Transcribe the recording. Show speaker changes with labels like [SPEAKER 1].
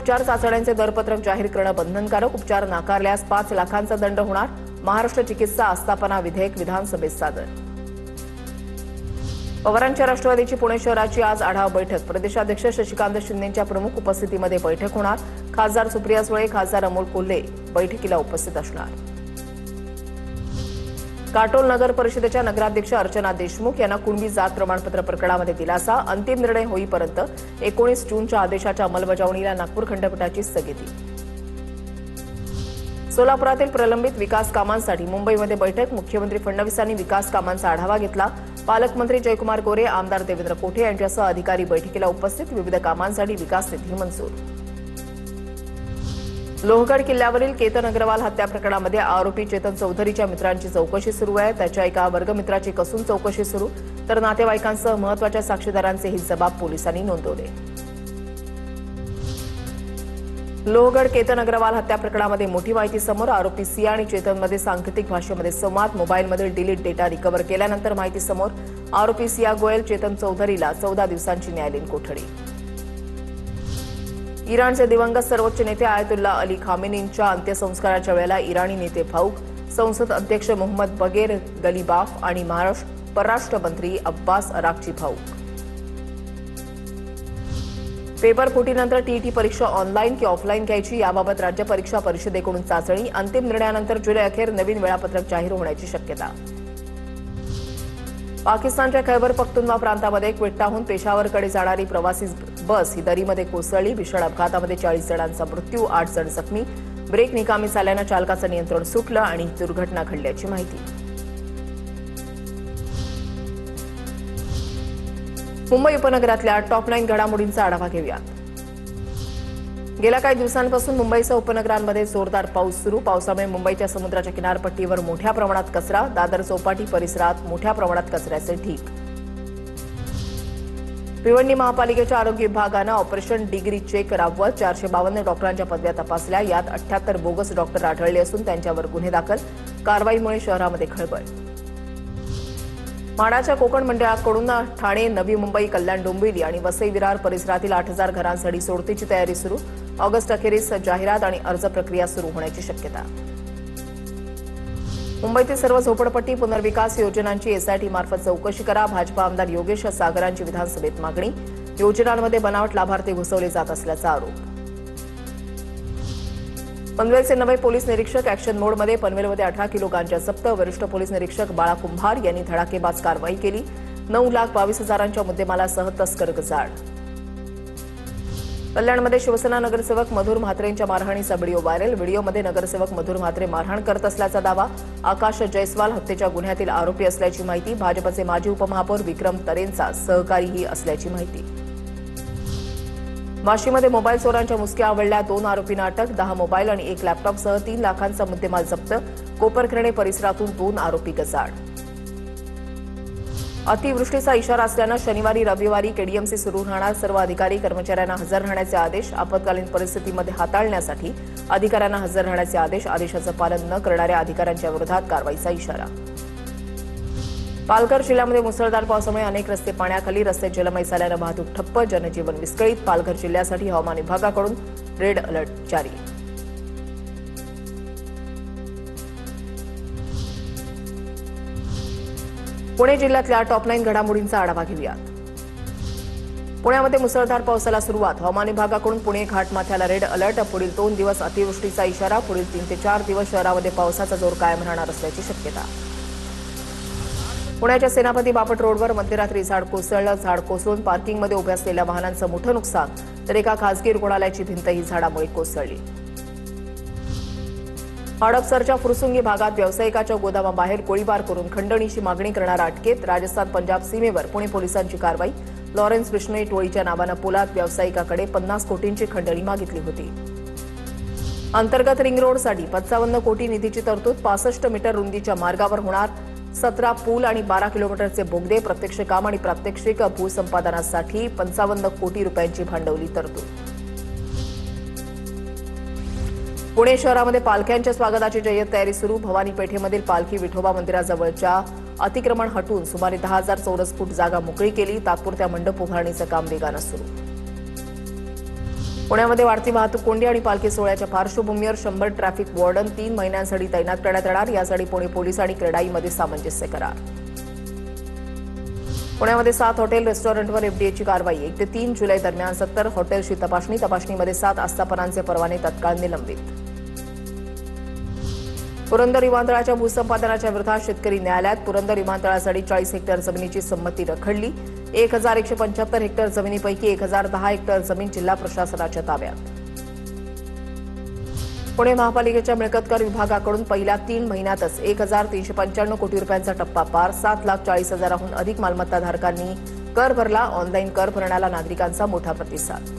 [SPEAKER 1] उपचार चाचण्यांचे दरपत्रक जाहीर करणं बंधनकारक. उपचार नाकारल्यास 5 लाखांचा दंड होणार. महाराष्ट्र चिकित्सा आस्थापना विधेयक विधानसभेत सादर. पवारांच्या राष्ट्रवादीची पुणे शहराची आज आढावा बैठक. प्रदेशाध्यक्ष शशिकांत शिंदेंच्या प्रमुख उपस्थितीमध्ये बैठक होणार. खासदार सुप्रिया सुळे, खासदार अमोल कोल्हे बैठकीला उपस्थित असणार. काटोल नगर परिषदेच्या नगराध्यक्ष अर्चना देशमुख यांना कुणबी जात प्रमाणपत्र प्रकरणामध्ये दिलासा. अंतिम निर्णय होईपर्यंत 19 जूनच्या आदेशाच्या अंमलबजावणीला नागपूर खंडपीठाची स्थगिती. सोलापुरातील प्रलंबित विकास कामांसाठी मुंबईमध्ये बैठक. मुख्यमंत्री फडणवीसांनी विकास कामांचा आढावा घेतला. पालकमंत्री जयकुमार गोरे, आमदार देवेंद्र कोठे यांच्यासह अधिकारी बैठकीला उपस्थित. विविध कामांसाठी विकास निधी मंजूर. लोहगड किल्ल्यावरील केतन अग्रवाल हत्या प्रकरणामध्ये आरोपी चेतन चौधरीच्या मित्रांची चौकशी सुरू आहे. त्याच्या एका वर्गमित्राची कसून चौकशी सुरू, तर नातेवाईकांसह महत्त्वाच्या साक्षीदारांचेही जबाब पोलिसांनी नोंदवले. लोहगड केतन अग्रवाल हत्या प्रकरणामध्ये मोठी माहिती समोर. आरोपी सिया आणि चेतनमध्ये सांकेतिक भाषेमध्ये संवाद. मोबाईलमधील डिलीट डेटा रिकव्हर केल्यानंतर माहिती समोर. आरोपी सिया गोयल, चेतन चौधरीला 14 दिवसांची न्यायालयीन कोठडी. इराणचे दिवंगत सर्वोच्च नेते आयतुल्ला अली खामेनींच्या अंत्यसंस्काराच्या वेळेला इराणी नेते भाऊक. संसद अध्यक्ष मोहम्मद बगेर गलिबाफ आणि परराष्ट्र मंत्री अब्बास अराक्ची भाऊक. पेपर फुटीनंतर टीईटी परीक्षा ऑनलाईन की ऑफलाईन घ्यायची याबाबत राज्य परीक्षा परिषदेकडून चाचणी. अंतिम निर्णयानंतर जुलै अखेर नवीन वेळापत्रक जाहीर होण्याची शक्यता. पाकिस्तानच्या खैबर पख्तुनवा प्रांतामध्ये क्वेट्टाहून पेशावरकडे जाणारी प्रवासी बस ही दरीमध्ये कोसळली. भीषण अपघातामध्ये 40 जणांचा मृत्यू, 8 जण जखमी. ब्रेक निकामी झाल्यानं चालकाचं नियंत्रण सुटलं आणि दुर्घटना घडल्याची माहिती. मुंबई उपनगरातल्या टॉप 9 घडामोडींचा आढावा घेऊया. गेल्या काही दिवसांपासून मुंबईसह उपनगरांमध्ये जोरदार पाऊस सुरू. पावसामुळे मुंबईच्या समुद्राच्या किनारपट्टीवर मोठ्या प्रमाणात कचरा. दादर चौपाटी परिसरात मोठ्या प्रमाणात कचऱ्याचे ढीग. भिवंडी महापालिकेच्या आरोग्य विभागानं ऑपरेशन डिग्री चेक राबवत 452 डॉक्टरांच्या पदव्या तपासल्या. यात 78 बोगस डॉक्टर आढळले असून त्यांच्यावर गुन्हे दाखल. कारवाईमुळे शहरामध्ये खळबळ. म्हाडाच्या कोकण मंडळाकडून ठाणे, नवी मुंबई, कल्याण डोंबिवली आणि वसई विरार परिसरातील 8000 घरांसाठी सोडतीची तयारी सुरू. ऑगस्ट अखेरीस जाहिरात आणि अर्ज प्रक्रिया सुरू होण्याची शक्यता. मुंबईतील सर्व झोपडपट्टी पुनर्विकास योजनांची एसआयटी मार्फत चौकशी करा. भाजपा आमदार योगेश सागरांची विधानसभेत मागणी. योजनांमध्ये बनावट लाभार्थी घुसवले जात असल्याचा आरोप. पनवेलचे नवे पोलीस निरीक्षक ऍक्शन मोडमध्ये. पनवेलमध्ये 18 किलो गांजा जप्त. वरिष्ठ पोलीस निरीक्षक बाळा कुंभार यांनी धडाकेबाज कारवाई केली. 9,22,000च्या मुद्देमालासह तस्कर गजाआड. कल्याणमध्ये शिवसेना नगरसेवक मधुर म्हात्रेंच्या मारहाणीचा व्हिडिओ व्हायरल. व्हिडिओमध्ये नगरसेवक मधुर म्हात्रे मारहाण करत असल्याचा दावा. आकाश जयस्वाल हत्येच्या गुन्ह्यातील आरोपी असल्याची माहिती. भाजपचे माजी उपमहापौर विक्रम तरेंचा सहकारीही असल्याची माहिती. वाशीमध्ये मोबाईल चोरांच्या मुसक्या आवळल्या. 2 आरोपींना अटक. 10 मोबाईल आणि 1 लॅपटॉपसह 3 लाखांचा मुद्देमाल जप्त. कोपरखिरणे परिसरातून 2 आरोपी गजाआड. अतिवृष्टीचा इशारा असल्यानं शनिवारी रविवारी केडीएमसी सुरू राहणार. सर्व अधिकारी कर्मचाऱ्यांना हजर राहण्याचे आदेश. आपत्कालीन परिस्थितीमध्ये हाताळण्यासाठी अधिकाऱ्यांना हजर राहण्याचे आदेश. आदेशाचं पालन न करणाऱ्या अधिकाऱ्यांच्या विरोधात कारवाईचा इशारा. पालघर जिल्ह्यामध्ये मुसळधार पावसामुळे अनेक रस्ते पाण्याखाली. रस्ते जलमय झाल्यानं वाहतूक ठप्प. जनजीवन विस्कळीत. पालघर जिल्ह्यासाठी हवामान विभागाकडून रेड अलर्ट जारी. पुणे जिल्ह्यातल्या टॉप 9 घडामोडींचा आढावा घेऊया. पुण्यामध्ये मुसळधार पावसाला सुरुवात. हवामान विभागाकडून पुणे घाटमाथ्याला रेड अलर्ट. पुढील 2 दिवस अतिवृष्टीचा इशारा. पुढील 3 ते 4 दिवस शहरामध्ये पावसाचा जोर कायम राहणार असल्याची शक्यता. पुण्याच्या सेनापती बापट रोडवर मध्यरात्री झाड कोसळलं. झाड कोसळून पार्किंगमध्ये उभ्या असलेल्या वाहनांचं मोठं नुकसान, तर एका खासगी रुग्णालयाची भिंतही झाडामुळे कोसळली. हडपसरच्या फुरसुंगी भागात व्यावसायिकाच्या गोदामाबाहेर गोळीबार करून खंडणीची मागणी करणारा अटकेत. राजस्थान पंजाब सीमेवर पुणे पोलिसांची कारवाई. लॉरेन्स बिश्नोई टोळीच्या नावानं पोलाद व्यावसायिकाकडे 50 कोटींची खंडणी मागितली होती. अंतर्गत रिंग रोडसाठी 55 कोटी निधीची तरतूद. 65 मीटर रुंदीच्या मार्गावर होणार 17 पूल आणि 12 किलोमीटरचे बोगदे. प्रत्यक्ष काम आणि प्रात्यक्षिक भूसंपादनासाठी 55 कोटी रुपयांची भांडवली तरतूद. पुणे शहरामध्ये पालख्यांच्या स्वागताची जय्यत तयारी सुरू. भवानी पेठेमधील पालखी विठोबा मंदिराजवळच्या अतिक्रमण हटून सुमारे 10,000 चौरस फूट जागा मोकळी केली. तात्पुरत्या मंडप उभारणीचं काम वेगानं सुरू. पुण्यामध्ये वाढती वाहतूक कोंडी आणि पालखी सोहळ्याच्या पार्श्वभूमीवर 100 ट्रॅफिक वॉर्डन 3 महिन्यांसाठी तैनात करण्यात येणार. यासाठी पुणे पोलीस आणि क्रेडाईमध्ये सामंजस्य करार. पुण्यामध्ये 7 हॉटेल रेस्टॉरंटवर एफडीएची कारवाई. 1 ते 3 जुलै दरम्यान 70 हॉटेल्सची तपासणी. तपासणीमध्ये 7 आस्थापनांचे परवाने तत्काळ निलंबित. पुरंदर विमानतळाच्या भूसंपादनाच्या विरोधात शेतकरी न्यायालयात. पुरंदर विमानतळासाठी 40 हेक्टर जमिनीची संमती रखडली. 1175 हेक्टर जमिनीपैकी 1010 हेक्टर जमीन जिल्हा प्रशासनाच्या ताब्यात. पुणे महापालिकेच्या मिळकत कर विभागाकडून पहिल्या 3 महिन्यातच 1395 कोटी रुपयांचा टप्पा पार. 7,40,000हून अधिक मालमत्ताधारकांनी कर भरला. ऑनलाईन कर भरण्याला नागरिकांचा मोठा प्रतिसाद.